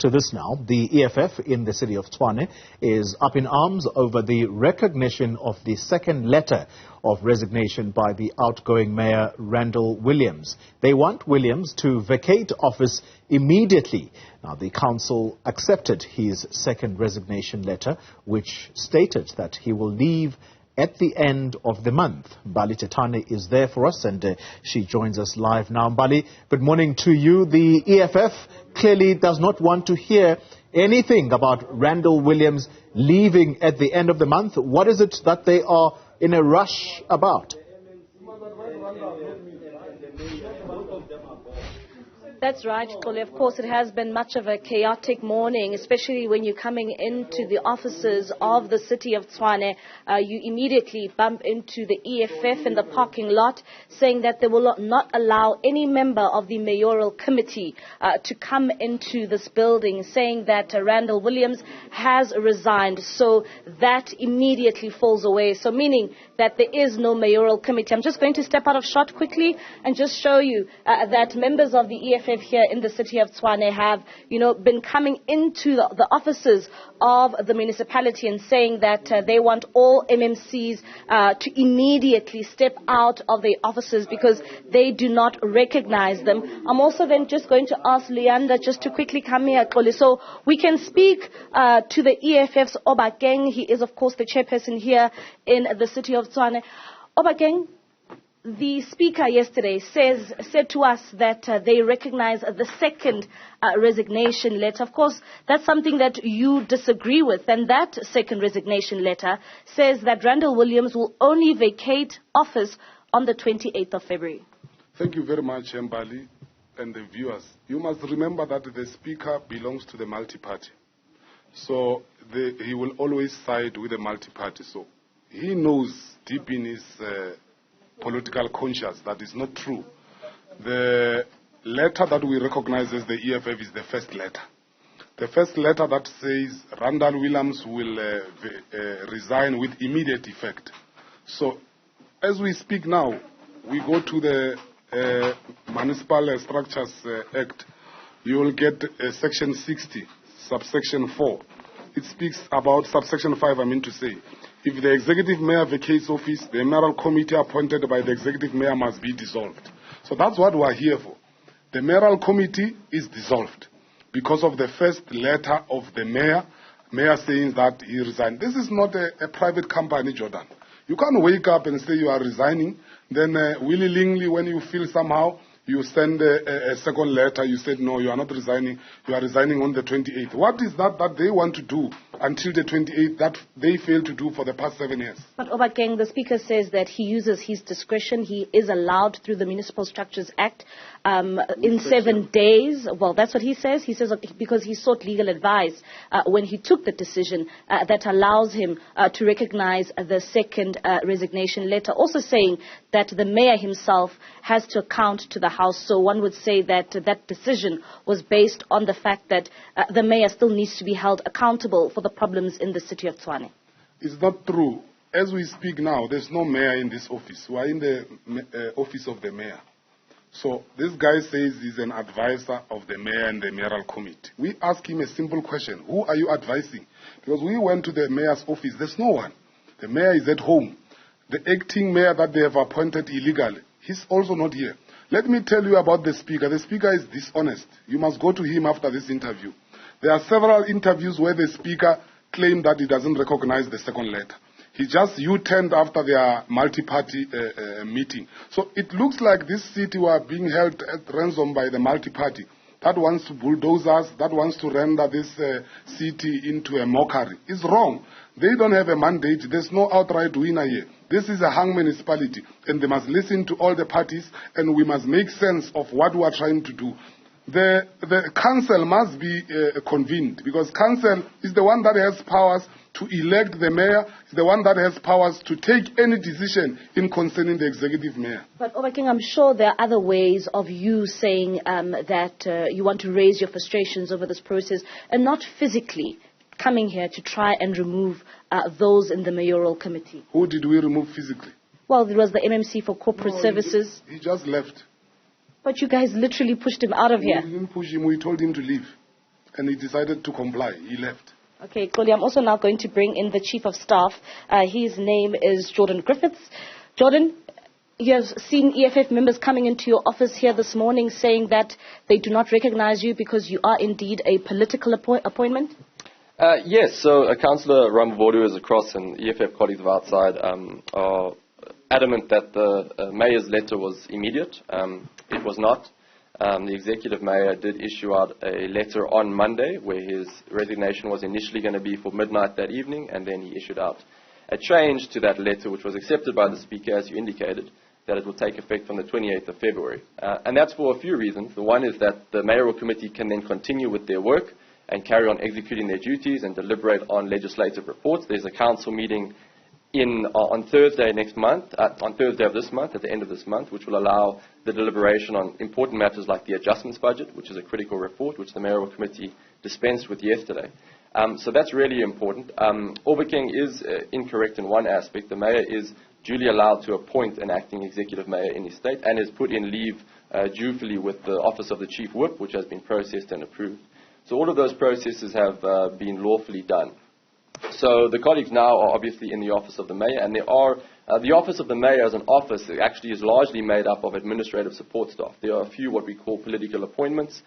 to this now. The EFF in the city of Tshwane is up in arms over the recognition of the second letter of resignation by the outgoing Mayor Randall Williams. They want Williams to vacate office immediately. Now, the council accepted his second resignation letter, which stated that he will leave at the end of the month. Mbali Thethani is there for us, and she joins us live now. Mbali, good morning to you. The EFF clearly does not want to hear anything about Randall Williams leaving at the end of the month. What is it that they are in a rush about? That's right, Xoli. Of course, it has been much of a chaotic morning, especially when you're coming into the offices of the City of Tshwane. You immediately bump into the EFF in the parking lot, saying that they will not allow any member of the mayoral committee to come into this building, saying that Randall Williams has resigned. So that immediately falls away. So meaning that there is no mayoral committee. I'm just going to step out of shot quickly and just show you that members of the EFF here in the City of Tshwane have, been coming into the offices of the municipality and saying that they want all MMCs to immediately step out of their offices because they do not recognize them. I'm also then just going to ask Leander just to quickly come here, Xoli, so we can speak to the EFF's Obakeng. He is, of course, the chairperson here in the City of Tshwane. Obakeng, the speaker yesterday said to us that they recognize the second resignation letter. Of course, that's something that you disagree with. And that second resignation letter says that Randall Williams will only vacate office on the 28th of February. Thank you very much, Mbali, and the viewers. You must remember that the speaker belongs to the multi-party. So he will always side with the multi-party. So he knows deep in his political conscience that is not true. The letter that we recognize as the EFF is the first letter. The first letter that says Randall Williams will resign with immediate effect. So as we speak now, we go to the Municipal Structures Act. You will get section 60, subsection 4. It speaks about subsection 5, I mean to say. If the executive mayor vacates office, the mayoral committee appointed by the executive mayor must be dissolved. So that's what we're here for. The mayoral committee is dissolved because of the first letter of the mayor saying that he resigned. This is not a private company, Jordan. You can't wake up and say you are resigning, then willy-nilly when you feel somehow, you send a second letter, you said, no, you are not resigning, you are resigning on the 28th. What is that they want to do until the 28th that they failed to do for the past 7 years? But Obakeng, the Speaker says that he uses his discretion. He is allowed through the Municipal Structures Act in 7 days. Well, that's what he says. He says because he sought legal advice when he took the decision that allows him to recognize the second resignation letter. Also saying that the mayor himself has to account to the House. So one would say that that decision was based on the fact that the mayor still needs to be held accountable for the problems in the City of Tshwane. It's not true. As we speak now, there's no mayor in this office. We are in the office of the mayor. So this guy says he's an advisor of the mayor and the mayoral committee. We ask him a simple question. Who are you advising? Because we went to the mayor's office. There's no one. The mayor is at home. The acting mayor that they have appointed illegally, he's also not here. Let me tell you about the speaker. The speaker is dishonest. You must go to him after this interview. There are several interviews where the speaker claimed that he doesn't recognize the second letter. He just U-turned after their multi-party meeting. So it looks like this city were being held at ransom by the multi-party that wants to bulldoze us, that wants to render this city into a mockery. It's wrong. They don't have a mandate. There's no outright winner here. This is a hung municipality, and they must listen to all the parties, and we must make sense of what we are trying to do. The council must be convened, because council is the one that has powers to elect the mayor, is the one that has powers to take any decision in concerning the executive mayor. But Obakeng, I'm sure there are other ways of you saying that you want to raise your frustrations over this process and not physically coming here to try and remove those in the mayoral committee. Who did we remove physically? Well, it was the MMC for Corporate Services. He just left. But you guys literally pushed him out of here. We didn't push him, we told him to leave. and he decided to comply. He left. Okay, Xoli, I'm also now going to bring in the Chief of Staff. His name is Jordan Griffiths. Jordan, you have seen EFF members coming into your office here this morning saying that they do not recognize you because you are indeed a political appointment? Yes, so Councillor Ramavodu is across and EFF colleagues of outside are adamant that the Mayor's letter was immediate. It was not. The Executive Mayor did issue out a letter on Monday where his resignation was initially going to be for midnight that evening, and then he issued out a change to that letter which was accepted by the Speaker, as you indicated, that it will take effect from the 28th of February. And that's for a few reasons. The one is that the Mayoral Committee can then continue with their work and carry on executing their duties and deliberate on legislative reports. There's a council meeting on Thursday next month, on Thursday of this month, at the end of this month, which will allow the deliberation on important matters like the adjustments budget, which is a critical report, which the Mayoral Committee dispensed with yesterday. So that's really important. Overking is incorrect in one aspect. The Mayor is duly allowed to appoint an acting Executive Mayor in his state and is put in leave dutifully with the Office of the Chief Whip, which has been processed and approved. So all of those processes have been lawfully done. So the colleagues now are obviously in the Office of the Mayor, and there are the Office of the Mayor as an office actually is largely made up of administrative support staff. There are a few what we call political appointments.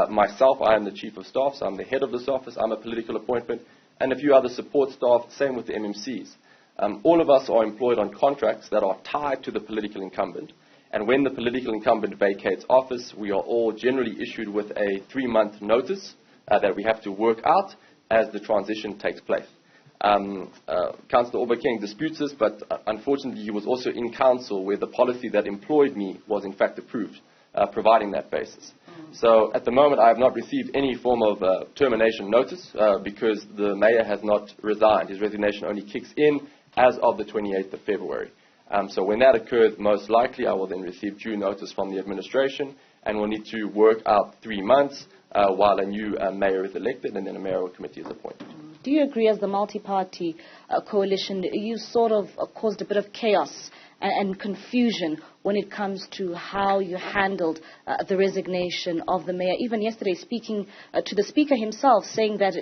Myself, I am the Chief of Staff, so I'm the head of this office. I'm a political appointment, and a few other support staff, same with the MMCs. All of us are employed on contracts that are tied to the political incumbent, and when the political incumbent vacates office, we are all generally issued with a 3-month notice that we have to work out as the transition takes place. Councillor Obakeng disputes this, but unfortunately he was also in council where the policy that employed me was in fact approved, providing that basis. So at the moment I have not received any form of termination notice because the Mayor has not resigned. His resignation only kicks in as of the 28th of February. So when that occurs, most likely I will then receive due notice from the administration and will need to work out 3 months while a new Mayor is elected and then a Mayoral Committee is appointed. Do you agree, as the multi-party coalition, you sort of caused a bit of chaos and confusion when it comes to how you handled the resignation of the Mayor? Even yesterday, speaking to the Speaker himself, saying that,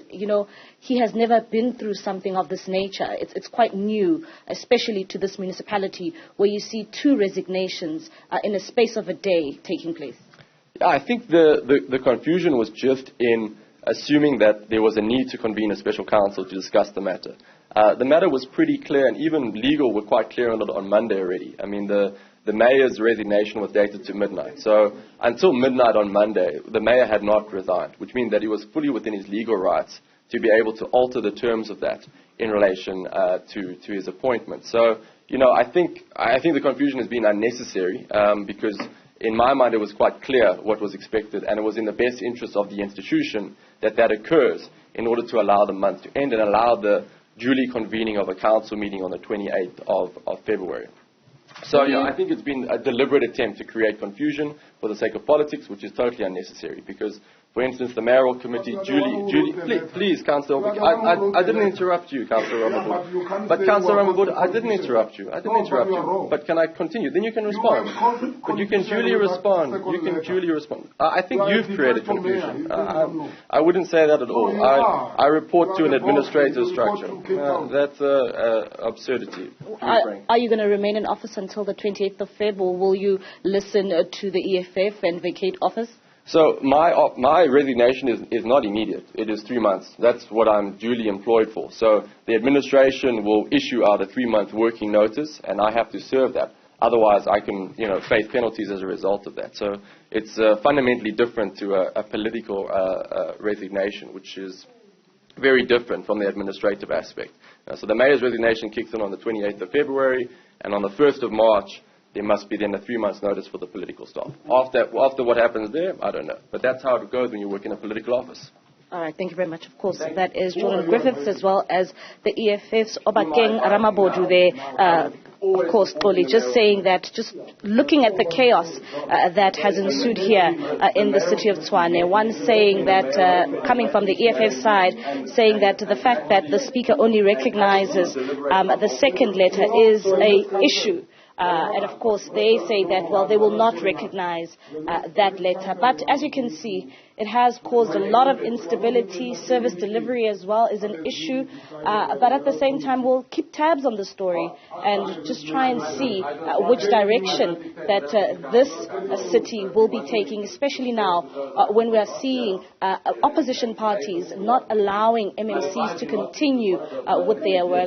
he has never been through something of this nature. It's quite new, especially to this municipality, where you see 2 resignations in a space of a day taking place. Yeah, I think the confusion was just in assuming that there was a need to convene a special council to discuss the matter. The matter was pretty clear, and even legal were quite clear on it on Monday already. I mean, the Mayor's resignation was dated to midnight. So until midnight on Monday, the Mayor had not resigned, which means that he was fully within his legal rights to be able to alter the terms of that in relation to his appointment. So, I think the confusion has been unnecessary because in my mind it was quite clear what was expected, and it was in the best interest of the institution that occurs in order to allow the month to end and allow the duly convening of a council meeting on the 28th of February. So, I think it's been a deliberate attempt to create confusion for the sake of politics, which is totally unnecessary because, for instance, the Mayoral Committee please, Councillor, I didn't interrupt you, Councillor Ramavodu. But Councillor Ramavodu, I didn't interrupt you. But can I continue? Then you can respond. But you can duly respond. I think you've created confusion. I wouldn't say that at all. I report to an administrative structure. That's absurdity. Are you going to remain in office until the 28th of Feb, or will you listen to the EFF and vacate office? So my resignation is not immediate. It is 3 months. That's what I'm duly employed for. So the administration will issue out a 3-month working notice, and I have to serve that. Otherwise, I can face penalties as a result of that. So it's fundamentally different to a political resignation, which is very different from the administrative aspect. So the Mayor's resignation kicks in on the 28th of February, and on the 1st of March, there must be then a 3-month notice for the political staff. After what happens there, I don't know. But that's how it goes when you work in a political office. All right, thank you very much. Of course, that is Jordan Griffiths as well as the EFF's Obakeng Ramabodu there. Of course, Xoli, just saying that, just looking at the chaos that has ensued here in the city of Tshwane, one saying that, coming from the EFF side, saying that the fact that the Speaker only recognizes the second letter is an issue And of course, they say that, well, they will not recognize that letter. But as you can see, it has caused a lot of instability. Service delivery as well is an issue. But at the same time, we'll keep tabs on the story and just try and see which direction that this city will be taking, especially now when we are seeing opposition parties not allowing MMCs to continue with their work.